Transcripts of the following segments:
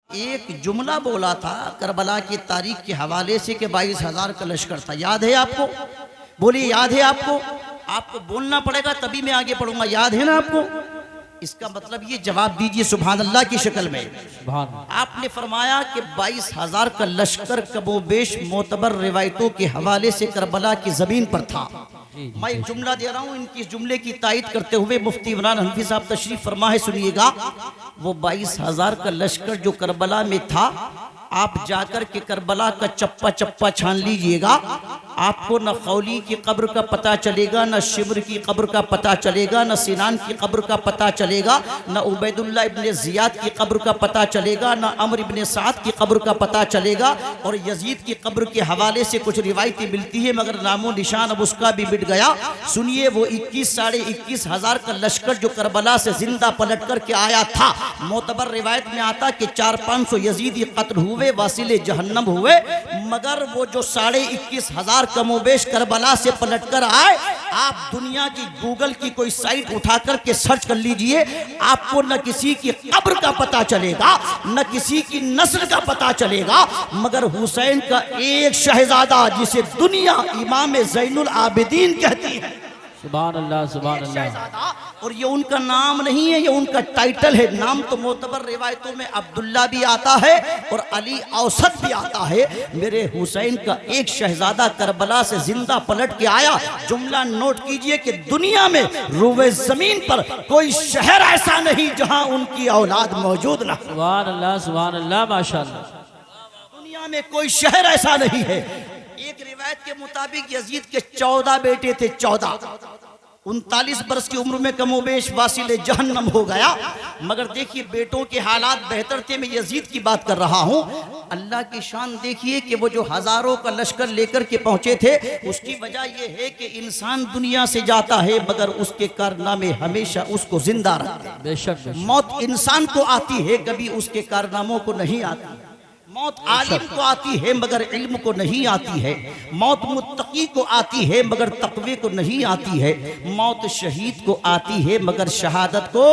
एक जुमला बोला था करबला की तारीख के हवाले से कि 22,000 का लश्कर था। याद है आपको? बोलिए याद है आपको? आपको बोलना पड़ेगा तभी मैं आगे पढ़ूंगा। याद है ना आपको? इसका मतलब ये जवाब दीजिए सुभान अल्लाह की शक्ल में। आपने फरमाया कि 22,000 का लश्कर कबोबेश मोतबर रिवायतों के हवाले से करबला की जमीन पर था। मैं एक जुमला दे रहा हूँ, इनकी इस जुमले की तायद करते हुए मुफ्ती इमरान हनफी साहब तशरीफ फरमा है, सुनिएगा। वो 22,000 का लश्कर जो करबला में था, आप जाकर के करबला का चप्पा चप्पा छान लीजिएगा, आपको न खौली की कब्र का पता चलेगा, न शिमर की कब्र का पता चलेगा, न सिनान की कब्र का पता चलेगा, न उबैदुल्लाह इब्ने ज़ियाद की कब्र का पता चलेगा, न अमर इब्ने साद की कब्र का पता चलेगा। और यजीद की कब्र के हवाले से कुछ रिवायतें मिलती है मगर नामो निशान अब उसका भी मिट गया। सुनिए, वो 21 साढ़े 21,000 का लश्कर जो करबला से जिंदा पलट कर के आया था, मोतबर रिवायत में आता कि 400-500 यजीदी कत्ल हुए, वासिले जहन्नम हुए, मगर वो जो 21,500 कमोबेश करबला से पलट कर आए, आप दुनिया की गूगल की कोई साइट उठाकर के सर्च कर लीजिए, आपको न किसी की कब्र का पता चलेगा, न किसी की नस्ल का पता चलेगा, मगर हुसैन का एक शहजादा जिसे दुनिया इमाम ज़ैनुल आबिदीन कहती है, सुभान अल्लाह सुभान अल्लाह। और ये उनका नाम नहीं है, ये उनका टाइटल है। नाम तो मोतबर रिवायतों में अब्दुल्ला भी आता है और अली औसत भी आता है। मेरे हुसैन का एक शहजादा करबला से जिंदा पलट के आया। जुमला नोट कीजिए कि दुनिया में रूए जमीन पर कोई शहर ऐसा नहीं जहां उनकी औलाद मौजूद ना। सुभान अल्लाह माशाअल्लाह। दुनिया में कोई शहर ऐसा नहीं है। एक रिवायत के मुताबिक यजीद के 14 बेटे थे, 14। 39 बरस की उम्र में कमोबेश वासिले जहन्नम हो गया। मगर देखिए, बेटों के हालात बेहतर थे। मैं यजीद की बात कर रहा हूँ। अल्लाह की शान देखिए कि वो जो हजारों का लश्कर लेकर के पहुंचे थे, उसकी वजह यह है कि इंसान दुनिया से जाता है मगर उसके कारनामे हमेशा उसको जिंदा रखते हैं। बेशक मौत इंसान को आती है, कभी उसके कारनामों को नहीं आती। मौत आलिम को आती है मगर इल्म को नहीं आती है। मौत मुत्तकी को आती है मगर तक़वे को नहीं आती है। मौत शहीद को आती है मगर शहादत को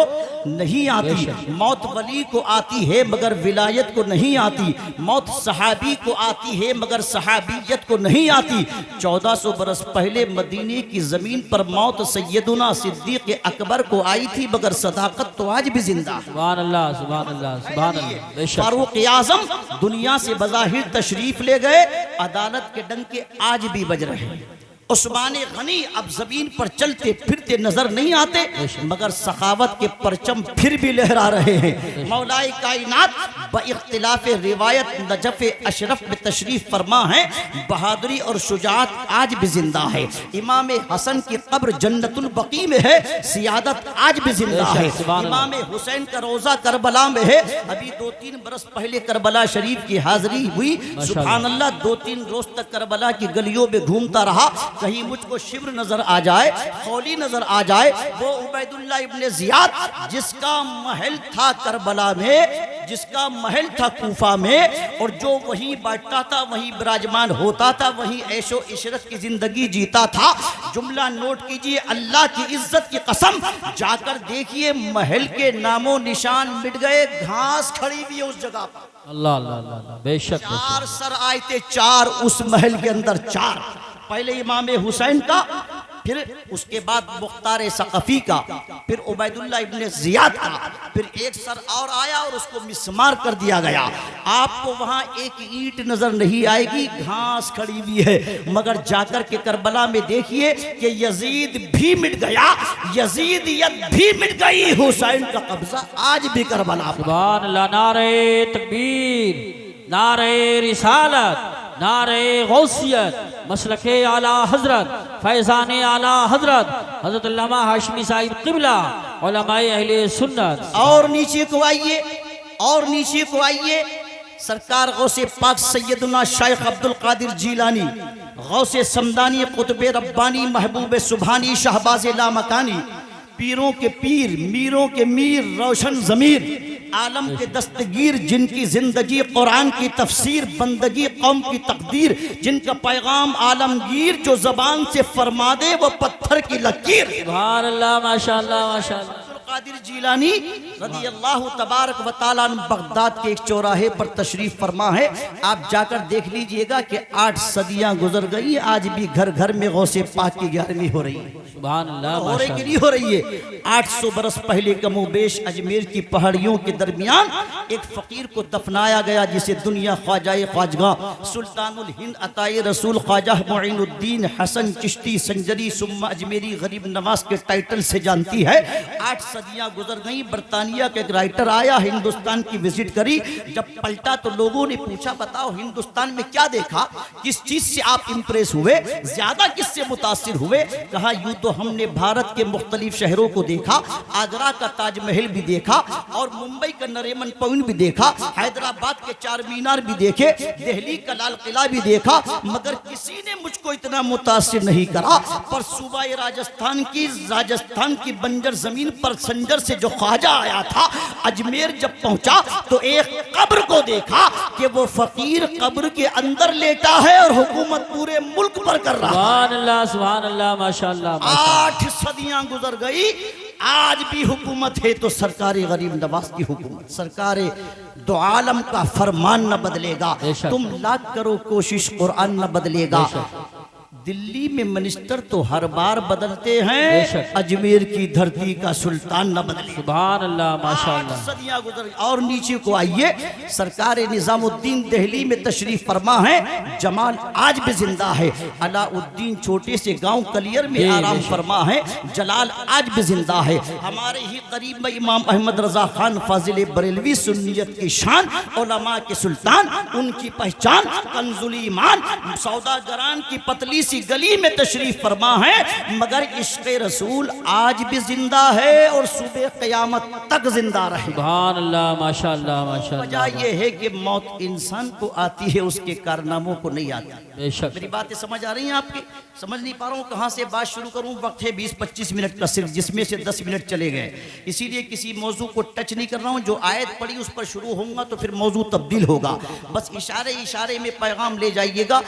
नहीं आती। मौत वली को आती है मगर विलायत को नहीं आती। मौत सहाबी को आती है मगर सहाबियत को नहीं आती। 1400 बरस पहले मदीने की ज़मीन पर मौत सैयदुना सिद्दीक़ अकबर को आई थी मगर सदाकत तो आज भी जिंदा। सुभान अल्लाह सुभान अल्लाह सुभान अल्लाह। फारूक आज़म दुनिया से बज़ाहिर तशरीफ ले गए, अदालत के डंके आज भी बज रहे हैं। उस्मान गनी अब जमीन पर चलते फिरते नजर नहीं आते मगर सखावत के परचम फिर भी लहरा रहे हैं। मौलाए कायनात बइख्तिलाफ रिवायत नजफ अशरफ में तशरीफ फरमा है। बहादुरी और शुजाअत आज भी जिंदा है। इमाम हसन की कब्र जन्नतुल बकी में है, सियादत आज भी जिंदा है। इमाम हुसैन का रोजा करबला में है। अभी 2-3 बरस पहले करबला शरीफ की हाजिरी हुई। सुभान अल्लाह, 2-3 रोज तक करबला की गलियों में घूमता रहा। कहीं मुझको शिब्र नजर आ जाए, खौली नजर आ जाए। वो उबैदुल्लाह इब्ने ज़ियाद जिसका महल था करबला में, जिसका महल था कूफा में, और जो वहीं बैठता था, वहीं विराजमान होता था, वहीं ऐशो इशरत की जिंदगी जीता था। जुमला नोट कीजिए, अल्लाह की इज्जत की कसम, जाकर देखिए महल के नामो निशान मिट गए, घास खड़ी हुई है उस जगह पर। अल्लाह अल्लाह अल्लाह। बेशक 4 सर आए थे, 4 उस महल के अंदर। 4 पहले इमाम हुसैन का, फिर उसके बाद मुख्तार सक़फ़ी का, फिर उबैदुल्लाह इब्ने ज़ियाद का, फिर एक सर और आया और उसको मिस्मार कर दिया गया। आपको वहाँ एक ईंट नजर नहीं आएगी, घास खड़ी हुई है। मगर जाकर के करबला में देखिए कि यजीद भी मिट गया, यजीदियत भी मिट गई। हुसैन का कब्जा आज भी करबला। सुभान अल्लाह। नारे तकबीर, नारे रिसालत, नारे गौसियत, मसलके आला हजरत, फैज़ाने आला हजरत, हजरत अल्लामा हाशमी साहिब क़िबला, उलमाए अहले सुन्नत। और नीचे को आइए, और नीचे को आइए। सरकार गौसे पाक सैयदुना शेख अब्दुल कादिर जीलानी, गौसे समदानी, कुतुबे रब्बानी, महबूब सुभानी, शहबाज लामकानी, पीरों के पीर, मीरों के मीर, रोशन ज़मीर, आलम के दस्तगीर, जिनकी जिंदगी कुरान की तफसीर, बंदगी कौम की तकदीर, जिनका पैगाम आलमगीर, जो जबान से फरमा दे वो पत्थर की लकीर। सुभान अल्लाह माशाअल्लाह माशाअल्लाह। कादिर जीलानी रज़ी अल्लाह तबारक व तआला अन्हु बगदाद के एक चौराहे पर तशरीफ फरमा है। आप जाकर देख लीजिएगा कि 8 सदियां गुजर गई, आज भी घर घर में गौसे पाक की 11वीं हो रही है। सुभान अल्लाह, हो रही कि नहीं हो रही है? 800 बरस पहले कमोबेश अजमेर की पहाड़ियों के दरमियान एक फकीर को दफनाया गया, जिसे दुनिया ख्वाजाए ख्वाजगा सुल्तानुल हिंद अताए रसूल ख्वाजा मुईनुद्दीन हसन चिश्ती संजरी सुम्मा अजमेरी गरीब नवाज के टाइटल से जानती है। 8 सदियां गुजर गई। बरतानिया का एक राइटर आया, हिंदुस्तान की विजिट करी। जब पलटा तो लोगों ने पूछा, बताओ हिंदुस्तान में क्या देखा, किस चीज से आप इंप्रेस हुए, ज्यादा किससे मुतासिर हुए? कहा, यूं तो हमने भारत के मुख्तलिफ शहरों को देखा, आगरा का ताजमहल भी देखा और मुंबई का नरीमन पॉइंट भी देखा, हैदराबाद के 4 मीनार भी देखे, दिल्ली का लाल किला भी देखा, मगर किसी ने मुझको इतना मुतासिर नहीं करा। पर सूबाए राजस्थान की बंजर जमीन पर संजर से जो ख्वाजा आया था, अजमेर जब पहुंचा तो एक कब्र को देखा कि वो फकीर कब्र के अंदर लेटा है और हुकूमत पूरे मुल्क पर कर रहा है। सुभान अल्लाह, माशाअल्लाह। 8 सदियां गुजर गई, आज भी हुकूमत है तो सरकार गरीब नवाज की हुकूमत। सरकार दो आलम का फरमान न बदलेगा, तुम लाख करो कोशिश कुरान न बदलेगा। दिल्ली में मिनिस्टर तो हर बार बदलते हैं, अजमेर की धरती का सुल्तान न बदले। सुभान अल्लाह, माशाअल्लाह। 8 सदियां गुजर। और नीचे को आइए, सरकार निजामुद्दीन दिल्ली में तशरीफ फरमा है, जमाल आज भी जिंदा है। अलाउद्दीन छोटे से गांव कलियर में आराम फरमा है, जलाल आज भी जिंदा है। हमारे ही करीब में इमाम अहमद रजा खान फाजिल बरेलवी सुन्नियत की शान, उलमा के सुल्तान, उनकी पहचान कंजुल ईमान, सौदागरान की पतली सी गली में तशरीफ फरमा है, मगर इश्क़ रसूल आज भी जिंदा है और सुबह क़यामत तक जिंदा रहे। सुभान अल्लाह, माशाअल्लाह, माशाअल्लाह। वजह यह है कि मौत इंसान को आती है, उसके कारनामों को नहीं आती। बेशक। मेरी बातें समझ आ रही हैं आपकी? समझ नहीं पा रहा हूँ कहाँ से बात शुरू करूँ। वक्त है 20-25 मिनट का सिर्फ, जिसमें से 10 मिनट चले गए, इसीलिए किसी मौजू को टच नहीं कर रहा हूँ। जो आयत पड़ी उस पर शुरू होऊंगा तो फिर मौजू तब्दील होगा। बस इशारे में पैगाम ले जाइएगा।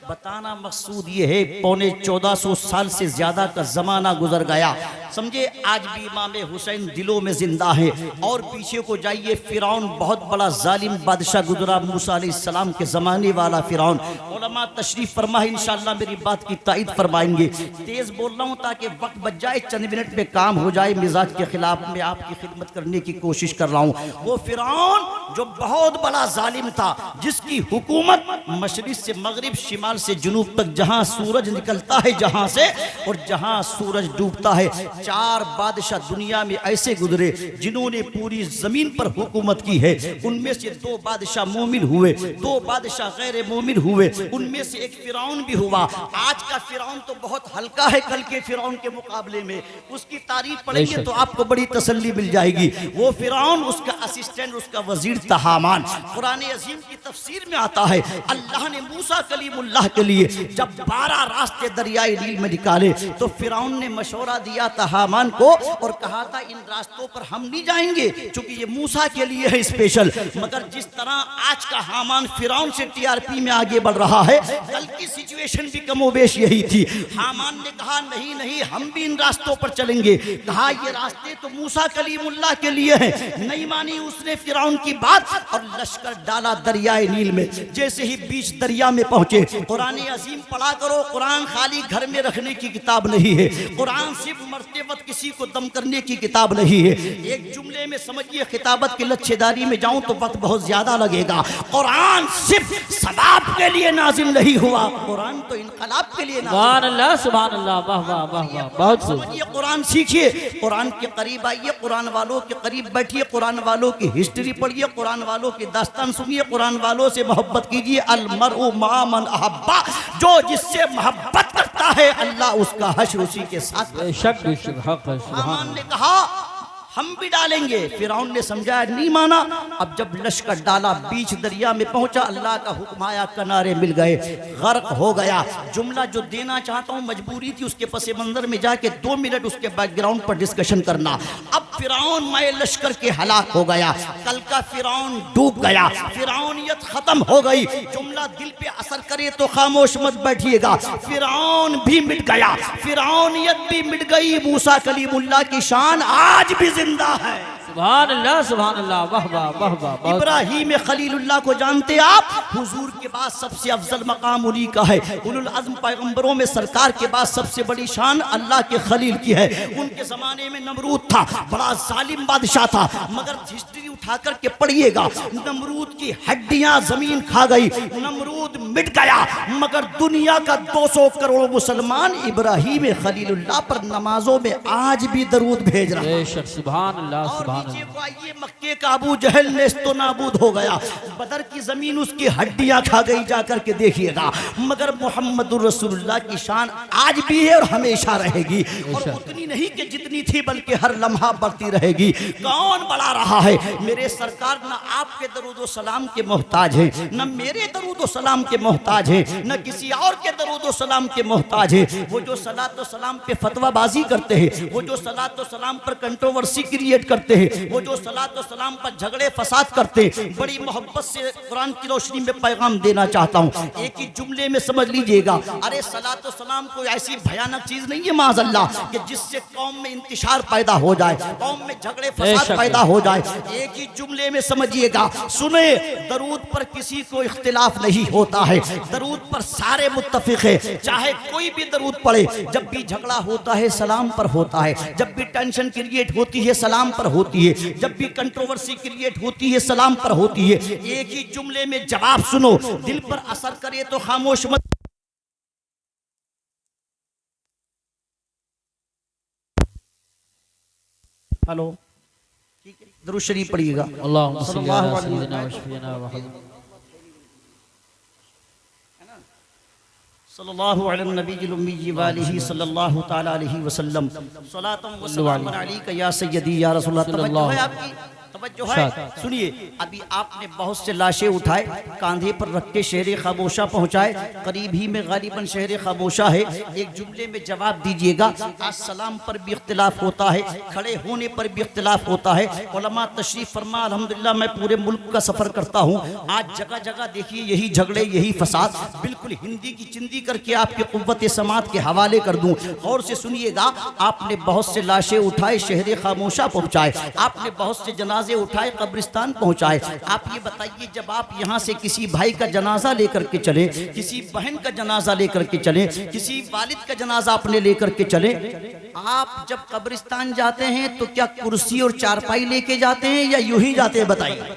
बताना मकसूद ये है, 1450 साल से ज्यादा का जमाना गुजर गया, समझे। आज भी इमाम हुसैन दिलों में जिंदा है। और पीछे को जाइए, फिरौन बहुत बड़ा जालिम बादशाह गुजरा, मूसा अलैहिस्सलाम के जमाने वाला फिरौन। उलमा तशरीफ फरमा है, इंशाअल्लाह मेरी बात की तायीद फरमाएंगे। तेज बोल रहा हूँ ताकि वक्त बच जाए, चंद मिनट में काम हो जाए। मिजाज के खिलाफ में आपकी खिदमत करने की कोशिश कर रहा हूँ। वो फिरौन जो बहुत बड़ा जालिम था, जिसकी हुकूमत मशरिक से मगरिब, शिमाल से जुनूब तक, जहाँ सूरज निकलता है जहाँ से और जहाँ सूरज डूबता है, 4 बादशाह दुनिया में ऐसे गुजरे जिन्होंने पूरी जमीन पर हुकूमत की है। उनमें से 2 बादशाह मोमिन हुए, 2 बादशाह गैर मोमिन हुए, उनमें से एक फिरौन भी हुआ। आज का फिरौन तो बहुत हल्का है कल के फिरौन के मुकाबले में। उसकी तारीफ पढ़ेंगे तो आपको बड़ी तसल्ली मिल जाएगी। वो फिरौन, उसका असिस्टेंट, उसका वजीर था हामान। कुरान अजीम की तफसीर में आता है, अल्लाह ने मूसा कलीमुल्लाह के लिए जब 12 रास्ते दरियाई नील में निकाले तो फिरौन ने मशवरा दिया था हामान को और कहा था इन रास्तों पर हम नहीं जाएंगे क्योंकि ये मूसा के लिए है स्पेशल। मगर जिस तरह आज का हामान फिरौन से टीआरपी में आगे बढ़ रहा है, कल की सिचुएशन भी कमोबेश यही थी। हामान ने कहा नहीं नहीं, हम भी इन रास्तों पर चलेंगे। कहा ये रास्ते तो मूसा कलीमुल्लाह के लिए हैं। नहीं मानी उसने फिरौन की बात और लश्कर डाला दरियाए नील में। जैसे ही बीच दरिया में पहुंचे, कुरान अजीम पढ़ा करो। कुरान खाली घर में रखने की किताब नहीं है, कुरान सिर्फ मरते वक्त किसी को दम करने की किताब नहीं है। एक जुमले में समझिए, खिताबत की लच्छेदारी में जाऊं तो वक्त बहुत ज्यादा लगेगा। कुरान सिर्फ सबाब के लिए नाजिल नहीं हुआ, कुरान तो इनकलाब के लिए नाजिल। सुभान अल्लाह, सुभान अल्लाह, वाह वाह वाह वाह, बहुत समझिए। कुरान सीखिए, कुरान के करीब आइए, कुरान वालों के करीब बैठिए, कुरान वालों की हिस्ट्री पढ़िए, कुरान वालों की दास्तान सुनिए, कुरान वालों से मोहब्बत कीजिए। अलमरउ मा मन अहब्बा, जो जिससे मोहब्बत करता है अल्लाह उसका हश्र उसी के साथ। बेशक बेशक, हक है। हामान ने कहा हम भी डालेंगे। फिरौन ने समझाया, नहीं माना। अब जब लश्कर डाला, बीच दरिया में पहुंचा, अल्लाह का हुक्म आया, किनारे मिल गए, गर्क हो गया। जुमला जो देना चाहता हूं, मजबूरी थी उसके पस मंजर में जाके 2 मिनट उसके बैकग्राउंड पर डिस्कशन करना। अब फिरौन मैं लश्कर के हलाक हो गया, कल का फिरौन डूब गया, फिरौनियत खत्म हो गई। जुमला दिल पे असर करे तो खामोश मत बैठिएगा। फिरौन भी मिट गया, फिरौनियत भी मिट गई। मूसा कलीमुल्लाह की शान आज भी जिंदा है। सुभान अल्लाह, वाह वाह वाह वाह। इब्राहीम खलीलुल्लाह को जानते आप? हुजूर के बाद सबसे अफजल मकाम उन्हीं का है। उलुल अज़्म पैगंबरों में सरकार के बाद सबसे बड़ी शान अल्लाह के खलील की है। उनके ज़माने में नमरूद था, बड़ा जालिम बादशाह था, मगर हिस्ट्री उठा कर के पढ़िएगा, नमरूद की हड्डियां जमीन खा गई, नमरूद मिट गया, मगर दुनिया का 200 करोड़ मुसलमान इब्राहीम खलीलुल्लाह पर नमाजों में आज भी दरूद भेज रहा है। बेशक, सुभान अल्लाह, सुभान अल्लाह। ये मक्के का अबू जहल नेस्तो नाबूद हो गया, बदर की जमीन उसकी हड्डियां खा गई, जाकर के देखिएगा, मगर मोहम्मदुर रसूलुल्लाह की शान आज भी है और हमेशा रहेगी, और उतनी नहीं कि जितनी थी बल्कि हर लम्हा बढ़ती रहेगी। कौन बढ़ा रहा है? मेरे सरकार न आपके दरूद सलाम के मोहताज है, न मेरे दरूद सलाम के मोहताज है, न किसी और के दरूद सलाम के मोहताज है। वो जो सलात सलाम पे फतवाबाजी करते हैं, वो जो सलात सलाम पर कंट्रोवर्सी क्रिएट करते हैं, वो जो सलात सलाम पर झगड़े फसाद करते हैं, बड़ी मोहब्बत से कुरान की रोशनी में पैगाम देना चाहता हूँ, एक ही जुमले में समझ लीजिएगा। अरे सलात सलाम कोई ऐसी भयानक चीज नहीं है माज़अल्लाह कि जिससे कौम में इंतशार पैदा हो जाए, कौम में झगड़े फसाद पैदा हो जाए। एक ही जुमले में समझिएगा, सुने, दरूद पर किसी को इख्तिलाफ नहीं होता है, दरूद पर सारे मुत्तफिक है, चाहे कोई भी दरूद पढ़े। जब भी झगड़ा होता है सलाम पर होता है, जब भी टेंशन क्रिएट होती है सलाम पर होती है, जब भी कंट्रोवर्सी क्रिएट होती है सलाम पर होती है। एक ही जुमले में जवाब सुनो, दिल पर असर करे तो खामोश मत। हेलो, ठीक है, दरूद शरीफ पढ़िएगा। अल्लाहुम्मा सल्ली अला सय्यिदिना व शफीना व हबीबिना सल्लल्लाहु अलैहि नबील उम्मी व आलिहि सल्लल्लाहु तआला अलैहि वसल्लम। सलातम व सलाम अलैका या सय्यदी या रसूलल्लाह। तवज्जो है आपकी, तवज्जो है। सुनिए, अभी आपने बहुत से लाशें उठाए, कांधे पर रख के शहर खामोशा पहुंचाए, करीब ही में गालिबन शहर खामोशा है। एक जुमले में जवाब दीजिएगा। आज सलाम पर भी इख्तिलाफ होता है, खड़े होने पर भी इख्तिलाफ होता है। उलमा तशरीफ फरमा, अल्हम्दुलिल्लाह मैं पूरे मुल्क का सफर करता हूँ, आज जगह जगह देखिए यही झगड़े, यही फसाद, बिल्कुल हिंदी की चिंदी करके आपके कुव्वत समात के हवाले कर दूं। और से सुनिएगा, आपने बहुत से लाशें उठाए, शहर खामोशा पहुंचाए, आपने बहुत से जनाजे उठाए, कब्रिस्तान पहुंचाए। आप ये बताइए, जब आप यहाँ से किसी भाई का जनाजा लेकर के चले, किसी बहन का जनाजा लेकर के चले, किसी वालिद का जनाजा अपने लेकर के चले, आप जब कब्रिस्तान जाते हैं तो क्या कुर्सी और चारपाई लेके जाते हैं या यूं ही जाते हैं? बताइए,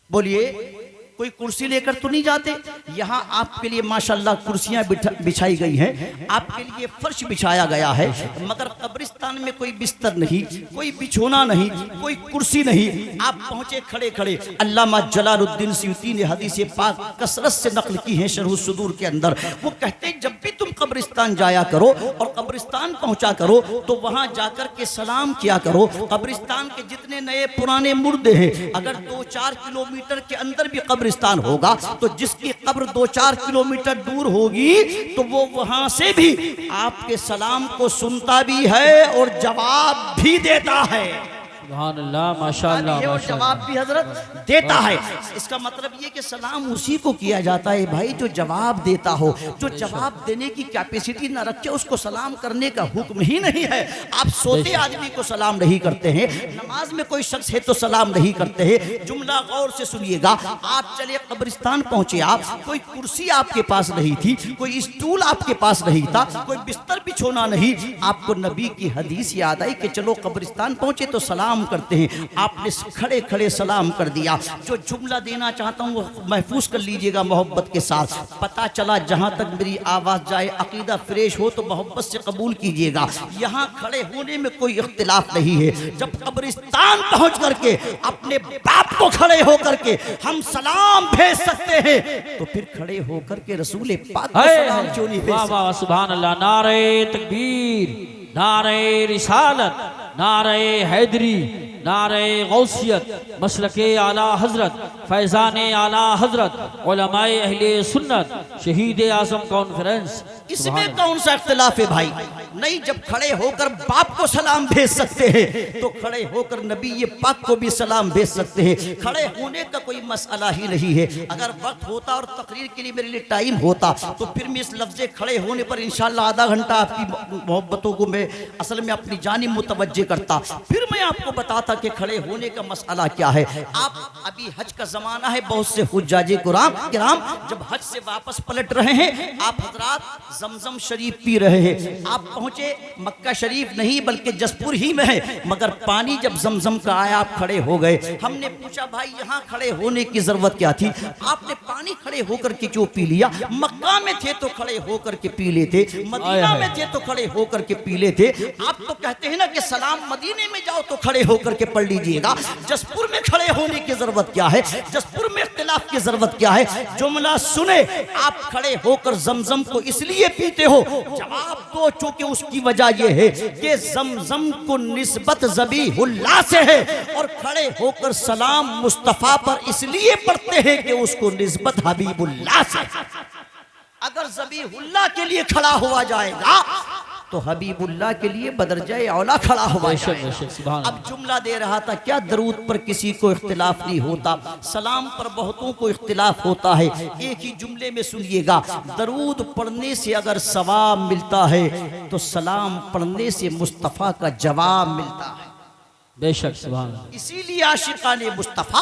बोलिए। कोई कुर्सी लेकर तो नहीं जाते। यहाँ आपके लिए माशाल्लाह कुर्सियाँ बिछाई गई हैं, आपके लिए फर्श बिछाया गया है, मगर कब्रिस्तान में कोई बिस्तर नहीं, कोई बिछोना नहीं, कोई कुर्सी नहीं। आप पहुंचे खड़े खड़े। अल्लामा जलालुद्दीन सयूती ने हदीस पाक कसरत से नकल की है शरह सुदूर के अंदर। वो कहते हैं, जब भी तुम कब्रिस्तान जाया करो और कब्रिस्तान पहुंचा करो तो वहां जाकर के सलाम किया करो। कब्रिस्तान के जितने नए पुराने मुर्दे हैं, अगर 2-4 किलोमीटर के अंदर भी कब्रिस्तान होगा तो जिसकी कब्र 2-4 किलोमीटर दूर होगी तो वो वहां से भी आपके सलाम को सुनता भी है और जवाब भी देता है। सुभान अल्लाह, माशाअल्लाह, और जवाब भी हजरत देता है। इसका मतलब ये कि सलाम उसी को किया जाता है भाई जो जवाब देता हो। जो जवाब देने की कैपेसिटी ना रखे उसको सलाम करने का हुक्म ही नहीं है। आप सोते आदमी को सलाम नहीं करते हैं, नमाज में कोई शख्स है तो सलाम नहीं करते हैं। जुमला गौर से सुनिएगा। आप चले कब्रिस्तान पहुंचे, आप कोई कुर्सी आपके पास नहीं थी, कोई स्टूल आपके पास नहीं था, कोई बिस्तर बिछोना नहीं। आपको नबी की हदीस याद आई कि चलो कब्रिस्तान पहुंचे तो सलाम करते हैं। आपने खड़े खड़े सलाम कर दिया। जो जुमला देना चाहता हूँ वो महफूज कर लीजिएगा मोहब्बत के साथ। पता चला जहाँ तक मेरी आवाज़ जाए, अकीदा फ्रेश हो तो मोहब्बत से कबूल कीजिएगा। यहाँ खड़े होने में कोई इख्तिलाफ नहीं है। जब कब्रिस्तान पहुँच करके अपने बाप को खड़े होकर के हम सलाम भेज सकते हैं तो फिर खड़े होकर के रसूल पाक को सलाम क्यों नहीं भेज सकते? सुभान अल्लाह। नारे तकबीर, नारे रिसालत, नारे हैदरी, नारे गौसियत, मसलके आला हजरत, फैज़ान आला हजरत, उलमाए अहले सुन्नत, शहीद आज़म कॉन्फ्रेंस इसमें कौन सा इख्तिलाफ है भाई? नहीं, जब खड़े होकर बाप को सलाम भेज सकते हैं तो खड़े होकर नबी ये पाक को भी सलाम भेज सकते हैं। खड़े होने का कोई मसला ही नहीं है। अगर वक्त होता और तकरीर के लिए मेरे लिए टाइम होता तो फिर मैं इस लफ्ज़े खड़े होने पर इंशाल्लाह आधा घंटा आपकी मोहब्बतों को मैं असल में अपनी जानिब मुतवज्जे करता, फिर मैं आपको बताता कि खड़े होने का मसला क्या है। आप अभी हज का ज़माना है, बहुत से हुज्जाजे किराम जब हज से वापस पलट रहे हैं, आप हजरात जमजम शरीफ पी रहे हैं। आप पहुंचे मक्का शरीफ नहीं बल्कि जसपुर ही में है, मगर पानी जब जमजम का आया आप खड़े हो गए। हमने पूछा भाई यहाँ खड़े होने की जरूरत क्या थी? आपने पानी खड़े होकर के क्यों पी लिया? मक्का में थे तो खड़े होकर के पी लेते, मदीना में थे तो खड़े होकर के पी लेते। आप तो कहते हैं ना कि सलाम मदीने में जाओ तो खड़े होकर के पढ़ लीजिएगा, जसपुर में खड़े होने की जरूरत क्या है? जसपुर में इख्तिलाफ की जरूरत क्या है? जुमला सुने, आप खड़े होकर जमजम को इसलिए पीते हो, जवाब दो चूंकि उसकी वजह यह है कि जमजम को निस्बत ज़बीहुल्लाह से है और खड़े होकर सलाम मुस्तफ़ा पर इसलिए पढ़ते हैं कि उसको निस्बत हबीबुल्लाह से। अगर ज़बीहुल्लाह के लिए खड़ा हुआ जाएगा तो हबीबुल्लाह के लिए बदरजाए औला खड़ा हुआ जाएगा। अब जुमला दे रहा था, क्या दरूद पर किसी को इख्तिलाफ नहीं होता? सलाम पर बहुतों को इख्तिलाफ होता है। एक ही जुमले में सुनिएगा, दरूद पढ़ने से अगर सवाब मिलता है तो सलाम पढ़ने से मुस्तफ़ा का जवाब मिलता है। बेशक सुभान अल्लाह। इसीलिए आशिकाने मुस्तफ़ा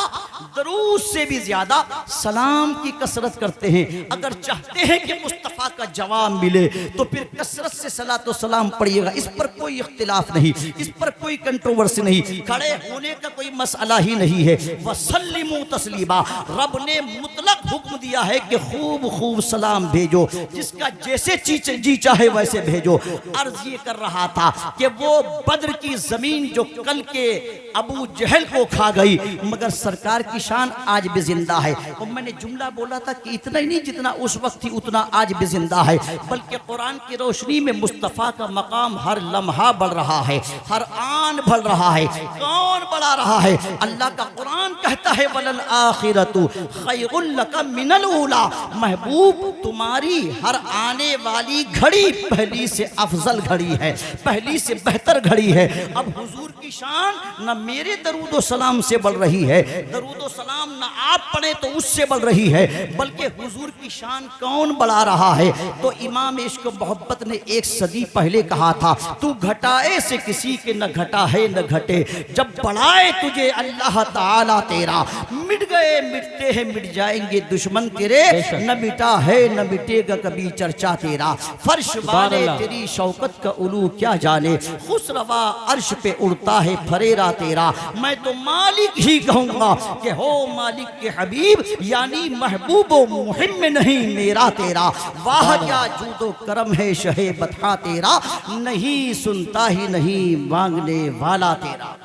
दरूद से भी ज्यादा सलाम की कसरत करते हैं। अगर चाहते हैं कि मुस्तफ़ा का जवाब मिले तो फिर कसरत से सलातो सलाम पढ़िएगा। इस पर कोई इख्तिलाफ नहीं, इस पर कोई कंट्रोवर्सी नहीं, खड़े होने का कोई मसला ही नहीं है। वसल्लिमू तस्लीमा, रब ने मुतलक हुक्म दिया है कि खूब खूब सलाम भेजो, जिसका जैसे जी चाहे वैसे भेजो। अर्ज ये कर रहा था कि वो बद्र की जमीन जो कल के अबू जहल को खा गई, मगर सरकार की शान आज भी जिंदा है। और मैंने जुमला बोला था कि इतना ही नहीं जितना उस वक्त थी उतना आज भी जिंदा है, बल्कि कुरान की रोशनी में मुस्तफ़ा का मकाम हर लम्हा बढ़ रहा है, हर आन बढ़ रहा है। कौन बढ़ा रहा है? अल्लाह का कुरान कहता है वलल आखिरतु खैरुल लका मिनल ऊला, महबूब तुम्हारी हर आने वाली घड़ी पहली से अफजल घड़ी है, पहली से बेहतर घड़ी है। अब हुजूर की शान न मेरे दरूदो सलाम से बढ़ रही है, दरूदो सलाम न आप पढ़े तो उससे बढ़ रही है, बल्कि हुजूर की शान कौन बढ़ा रहा है? तो इमाम इश्क मोहब्बत ने 1 सदी पहले कहा था, तू घटाए से किसी के न घटा है न घटे, जब बढ़ाए तुझे अल्लाह ताला तेरा, मिट गए मिटते हैं मिट जाएंगे दुश्मन तेरे, न मिटा है न मिटेगा कभी चर्चा तेरा। फर्श वाले तेरी शौकत का उलू क्या जाने, खुसरवा अर्श पे उड़ता है फरेरा तेरा। मैं तो मालिक ही कहूंगा कि हो मालिक के हबीब, यानी महबूबो मुहिम में नहीं मेरा तेरा। वाह क्या जूदो करम है शहे बता तेरा, नहीं सुनता ही नहीं मांगने वाला तेरा।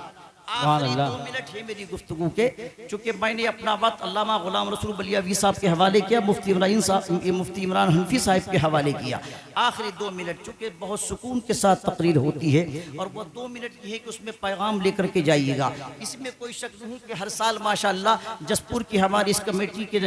आखिरी 2 मिनट है मेरी गुफ्तगू के, चूँकि मैंने अपना वक्त अल्लामा गुलाम रसूल बलियावी साहब के हवाले किया, मुफ्ती इमरान हनफी साहब के हवाले किया। आखिरी 2 मिनट, चूँकि बहुत सुकून के साथ तकरीर होती है और वह 2 मिनट ये है कि उसमें पैगाम लेकर के जाइएगा। इसमें कोई शक नहीं कि हर साल माशाअल्लाह जसपुर की हमारी इस कमेटी के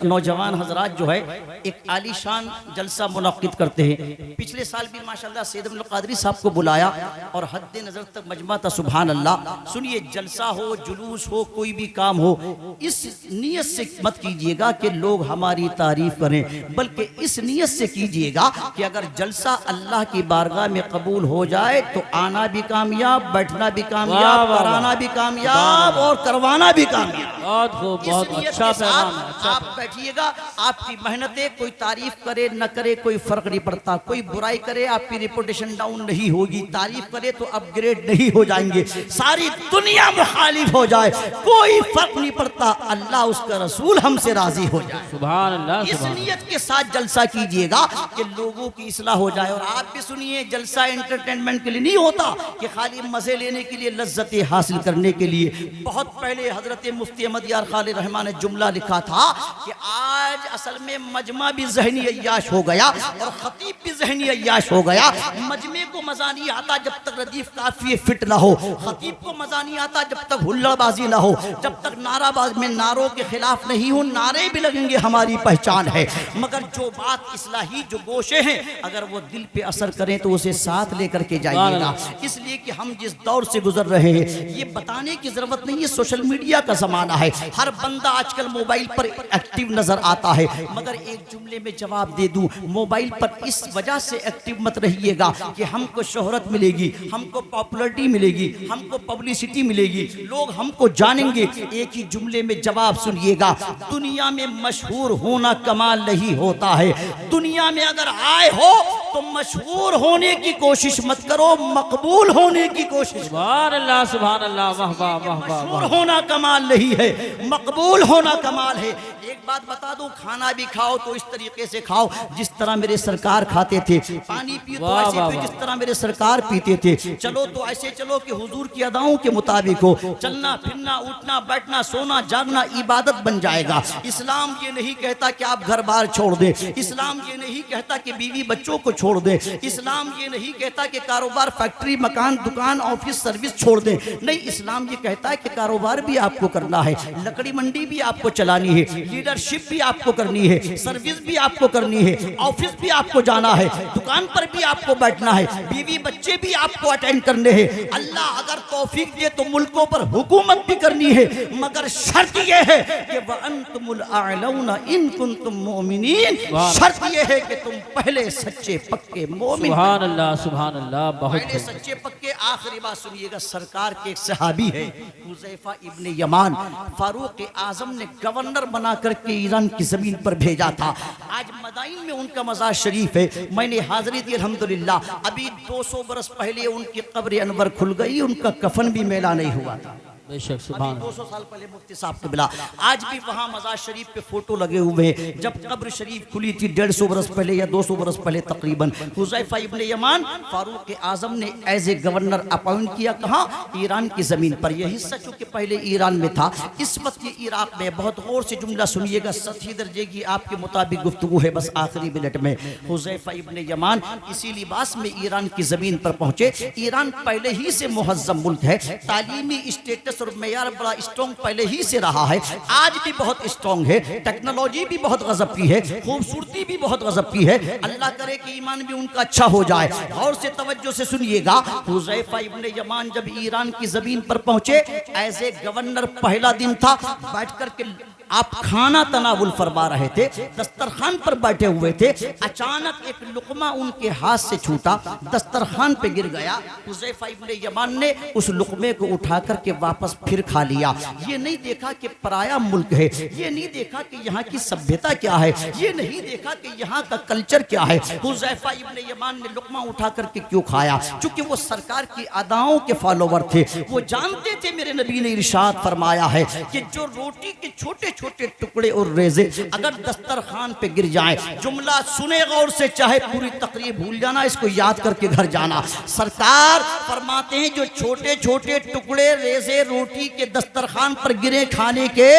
नौजवान हजरात जो है एक आलीशान जलसा मुनक्किद करते हैं। पिछले साल भी माशाअल्लाह सैयद अब्दुल कादरी साहब को बुलाया और हद नज़र तक मजमा था। सुभान अल्लाह। सुनिए, जलसा हो जुलूस हो कोई भी काम हो, इस नियत से मत कीजिएगा कि लोग हमारी तारीफ करें, बल्कि इस नियत से कीजिएगा कि अगर जलसा अल्लाह की बारगाह में कबूल हो जाए तो आना भी कामयाब, बैठना भी कामयाब, कराना भी कामयाब और करवाना भी कामयाब। बहुत अच्छा पैगाम है। आप बैठिएगा, आपकी मेहनतें कोई तारीफ करे न करे कोई फर्क नहीं पड़ता, कोई बुराई करे आपकी रिपुटेशन डाउन नहीं होगी, तारीफ करे तो अपग्रेड नहीं हो जाएंगे, सारी दुनिया मुखालिफ हो जाए कोई फर्क नहीं पड़ता, अल्लाह उसका रसूल हमसे राजी हो जाए। सुभान अल्लाह। इस नियत के साथ जलसा कीजिएगा कि लोगों की इस्लाह हो जाए। और आप भी सुनिए, जलसा एंटरटेनमेंट के लिए नहीं होता कि खाली मजे लेने के लिए, लज्जतें हासिल करने के लिए। बहुत पहले हजरत मुफ्ती अहमद यार खालिद रहमान ने जुमला लिखा था कि आज असल में मजमा भी ज़हनी अय्याश हो गया और खतीब भी ज़हनी अय्याश हो गया। मजमे को मजा नहीं आता जब तक रदीफ काफिये फिट ना हो, खतीब को मजा नहीं नहीं आता जब तक हुल्लड़बाजी ना हो, जब तक नाराबाज में नारों के खिलाफ नहीं हो। नारे भी लगेंगे, हमारी पहचान है, मगर जो बात इस्लाही जो गोशे हैं अगर वो दिल पे असर करें तो उसे साथ लेकर के जाइएगा। इसलिए कि हम जिस दौर से गुजर रहे हैं ये बताने की जरूरत नहीं है, सोशल मीडिया का जमाना है, हर बंदा आजकल मोबाइल पर एक्टिव नजर आता है। मगर एक जुमले में जवाब दे दूं, मोबाइल पर इस वजह से एक्टिव मत रहिएगा कि हमको शोहरत मिलेगी, हमको पॉपुलरिटी मिलेगी, हमको पब्लिसिटी मिलेगी, लोग हमको जानेंगे। एक ही जुमले में जवाब सुनिएगा, दुनिया में मशहूर होना कमाल नहीं होता है। दुनिया में अगर आए हो तो मशहूर होने की कोशिश मत करो, मकबूल होने की कोशिश। सुभान अल्लाह, सुभान अल्लाह, वाह वाह वाह वाह। मशहूर होना कमाल नहीं है, मकबूल होना कमाल है। एक बात बता दूं, खाना भी खाओ तो इस तरीके से खाओ जिस तरह मेरे सरकार खाते थे, पानी पियो तो ऐसे पियो जिस तरह मेरे सरकार पीते थे, चलो तो ऐसे चलो कि हुजूर की अदाओं के मुताबिक हो। चलना फिरना उठना बैठना सोना जागना इबादत बन जाएगा। इस्लाम ये नहीं कहता कि आप घर बार छोड़ दें, इस्लाम ये नहीं कहता कि बीवी बच्चों को छोड़ दें, इस्लाम ये नहीं कहता कि कारोबार फैक्ट्री मकान दुकान ऑफिस सर्विस छोड़ दें। नहीं, इस्लाम ये कहता है कि कारोबार भी आपको करना है, लकड़ी मंडी भी आपको चलानी है, लीडरशिप भी आपको करनी है, सर्विस भी आपको करनी है, ऑफिस भी आपको जाना है, दुकान पर भी आपको बैठना है, बीवी बच्चे भी आपको अटेंड करने हैं। अल्लाह अगर तौफीक दे तो मुल्कों पर हुकूमत भी करनी है, मगर शर्त यह है कि वअंतुमुल अअलौना इन कुंतुम मोमिनीन। शर्त यह है कि तुम पहले सच्चे पक्के मोमिन। सुभान अल्लाह, सुभान अल्लाह, बहुत पहले सच्चे पक्के। आखिरी बात सुनिएगा, सरकार के एक सहाबी है हुज़ैफा इब्ने यमान, फारूक आजम ने गवर्नर बना करके ईरान की जमीन पर भेजा था। आज मदाइन में उनका मज़ार शरीफ है, मैंने हाज़िरी दी अल्हम्दुलिल्लाह। अभी 200 बरस पहले उनकी कब्र अनवर खुल गई, उनका कफन भी मेला नहीं हुआ था। बेशक, सुभान 200 साल पहले मुफ्ती साहब के बिला, आज भी वहाँ मज़ार शरीफ पे फोटो लगे हुए हैं। जब कब्र शरीफ खुली थी 150 बरस पहले या 200 बरस पहले तकरीबन, हुज़ैफा इब्ने यमान फारूक आजम ने एज ए गवर्नर अपॉइंट किया। कहाँ? ईरान की ज़मीन पर। यह हिस्सा चूँकि पहले ईरान में था, इस वक्त ये इराक में। बहुत गौर से जुमला सुनिएगा, सतही दर्जे की आपके मुताबिक गुफ्तगू है। बस आखिरी मिनट में, हुज़ैफा इब्ने यमान इसी लिबास में ईरान की ज़मीन पर पहुँचे। ईरान पहले ही से मुहज़्ज़म मुल्क है, तालीमी स्टेटस और मेयार बड़ा स्ट्रॉन्ग पहले ही से रहा है, आज भी बहुत स्ट्रॉन्ग है, टेक्नोलॉजी भी बहुत गजब की है, खूबसूरती भी बहुत गजब की है। अल्लाह करे कि ईमान भी उनका अच्छा हो जाए। और से तवज्जो से सुनिएगा, हुज़ैफा इब्ने यमान जब ईरान की जमीन पर पहुंचे एज ए गवर्नर, पहला दिन था, बैठ कर के आप खाना तनावुल फरमा रहे थे, दस्तरखान पर बैठे हुए थे, अचानक एक लुकमा उनके हाथ से छूटा, दस्तरखान पे गिर गया। हुज़ैफा इब्ने यमान ने उस लुकमे को उठा करके वापस फिर खा लिया। ये नहीं देखा कि पराया मुल्क है, ये नहीं देखा कि यहाँ की सभ्यता क्या है, ये नहीं देखा कि यहाँ का कल्चर क्या है। हुज़ैफा इब्ने यमान ने लुकमा उठा करके क्यों खाया? चूंकि वो सरकार की अदाओं के फॉलोवर थे, वो जानते थे मेरे नबी ने इरशाद फरमाया है कि जो रोटी के छोटे छोटे टुकड़े और रेजे अगर दस्तरखान पे गिर जाएं, जुमला सुने गौर से, चाहे पूरी तकरीर भूल जाना, इसको याद करके घर जाना। सरकार फरमाते हैं जो छोटे छोटे टुकड़े रेजे रोटी के दस्तरखान पर गिरे खाने के,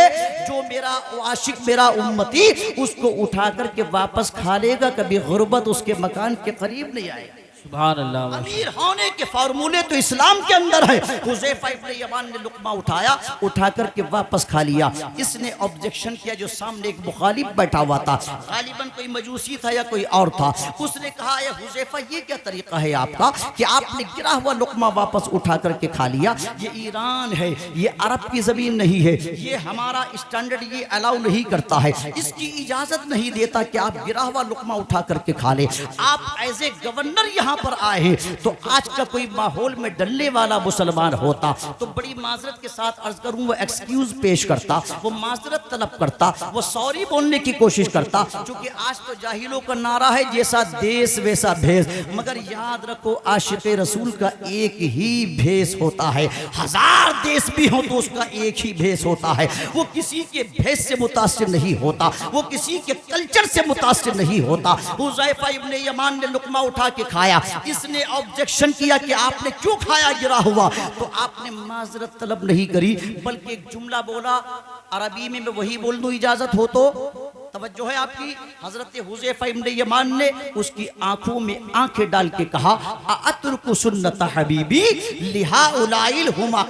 जो मेरा आशिक मेरा उम्मती उसको उठा करके वापस खा लेगा, कभी गुर्बत उसके मकान के करीब नहीं आएगा। सुभान अल्लाह। अमीर होने के फार्मूले तो इस्लाम के अंदर है। हुज़ैफा इब्ने यमान ने लुकमा उठाया, उठा करके वापस खा लिया। इसने ऑब्जेक्शन किया, जो सामने एक मुखालिफ बैठा हुआ था, गालिबन कोई मजूसी था या कोई और था। उसने कहा, ये हुज़ैफा ये क्या तरीका है आपका कि आपने गिरा हुआ लुकमा वापस उठा करके खा लिया? ये ईरान है, ये अरब की जमीन नहीं है, ये हमारा स्टैंडर्ड ये अलाउ नहीं करता है, इसकी इजाजत नहीं देता कि आप गिरा हुआ लुकमा उठा करके खा ले। आप एज ए गवर्नर यहाँ पर आए हैं, तो आज का कोई माहौल में डलने वाला मुसलमान होता तो बड़ी माजरत के साथ अर्ज करूं, वो एक्सक्यूज पेश करता, वो माजरत तलब करता, वो सॉरी बोलने की कोशिश करता। क्योंकि आज तो जाहिलों का नारा है, जैसा देश वैसा भेष। मगर याद रखो, आशिक़े रसूल का एक ही भेष होता है, हजार देश भी हो तो उसका एक ही भेष होता है। वो किसी के भेष से मुतासिर नहीं होता, वो किसी के कल्चर से मुतासिर नहीं होता। हुज़ैफा इब्ने यमान ने लुकमा उठा के खाया, इसने ऑब्जेक्शन किया कि आपने क्यों खाया गिरा हुआ, तो आपने माजरत तलब नहीं करी, बल्कि एक जुमला बोला अरबी में, मैं वही बोल दूं इजाजत हो तो। तवज्जो है आपकी। हजरत हुज़ैफा इब्ने यमान ने उसकी आंखों में आंखें डाल के कहा, अतरुकु सुन्नत हबीबी लिहाउलाइल हुमा,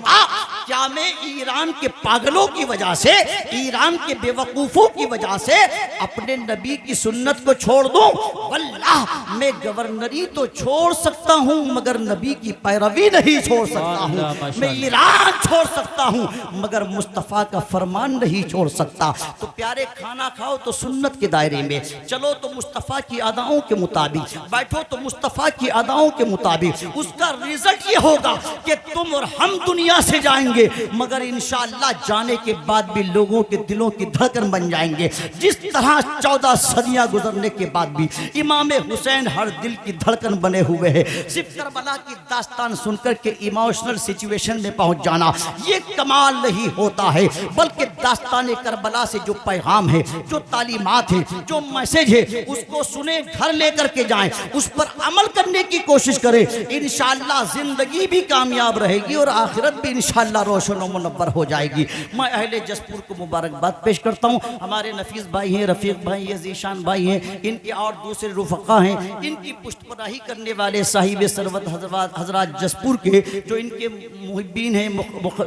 क्या मैं ईरान के पागलों की वजह से, ईरान के बेवकूफों की वजह से अपने नबी की सुन्नत को छोड़ दूं? वल्लाह मैं गवर्नरी तो छोड़ सकता हूं मगर नबी की पैरवी नहीं छोड़ सकता हूं। मैं ईरान छोड़ सकता हूं मगर मुस्तफ़ा का फरमान नहीं छोड़ सकता। तो प्यारे, खाना खाओ तो सुन्नत के दायरे में, चलो तो मुस्तफ़ा की अदाओं के मुताबिक, बैठो तो मुस्तफ़ा की अदाओं के मुताबिक। उसका रिजल्ट ये होगा कि तुम और हम दुनिया से जाएंगे मगर इंशाअल्लाह जाने के बाद भी लोगों के दिलों की धड़कन बन जाएंगे। जिस तरह 14 सदियां गुजरने के बाद भी इमाम हुसैन हर दिल की धड़कन बने हुए हैं। सिर्फ करबला की दास्तान सुनकर के इमोशनल सिचुएशन में पहुंच जाना ये कमाल नहीं होता है, बल्कि दास्तान करबला से जो पैगाम है, जो तालीमात है, जो मैसेज है, उसको सुने, घर लेकर के जाएं, उस पर अमल करने की कोशिश करें। इंशाअल्लाह जिंदगी भी कामयाब रहेगी और आखिरत भी इंशाअल्लाह रोशन व मुनव्वर हो जाएगी। मैं अहले जसपुर को मुबारकबाद पेश करता हूँ। हमारे नफीस भाई हैं, रफ़ीक भाई हैं, ज़ीशान भाई हैं, इनके और दूसरे रुफ़क़ा हैं, इनकी पुष्टपराही करने वाले साहिब सरवत हज़रात जसपुर के, जो इनके मुहिब्बीन हैं,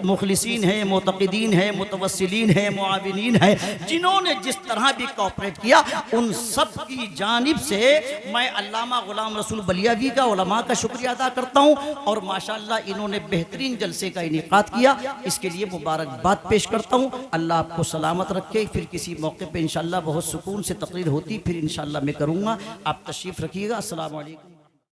मुखलिसीन हैं, मुतक़िदीन हैं, मुतवस्सिलीन हैं, मुआविनीन हैं, जिन्होंने जिस तरह भी कोऑपरेट किया, उन सब की जानिब से मैं अल्लामा गुलाम रसूल बलियावी का, उलमा का शुक्रिया अदा करता हूँ। और माशाअल्लाह इन्होंने बेहतरीन जलसे का इनेकाद किया, इसके लिए मुबारकबाद पेश करता हूँ। अल्लाह आपको सलामत रखे। फिर किसी मौके पे इंशाअल्लाह बहुत सुकून से तकरीर होती फिर इंशाअल्लाह मैं करूँगा। आप तशरीफ़ रखिएगा। अस्सलामु अलैकुम।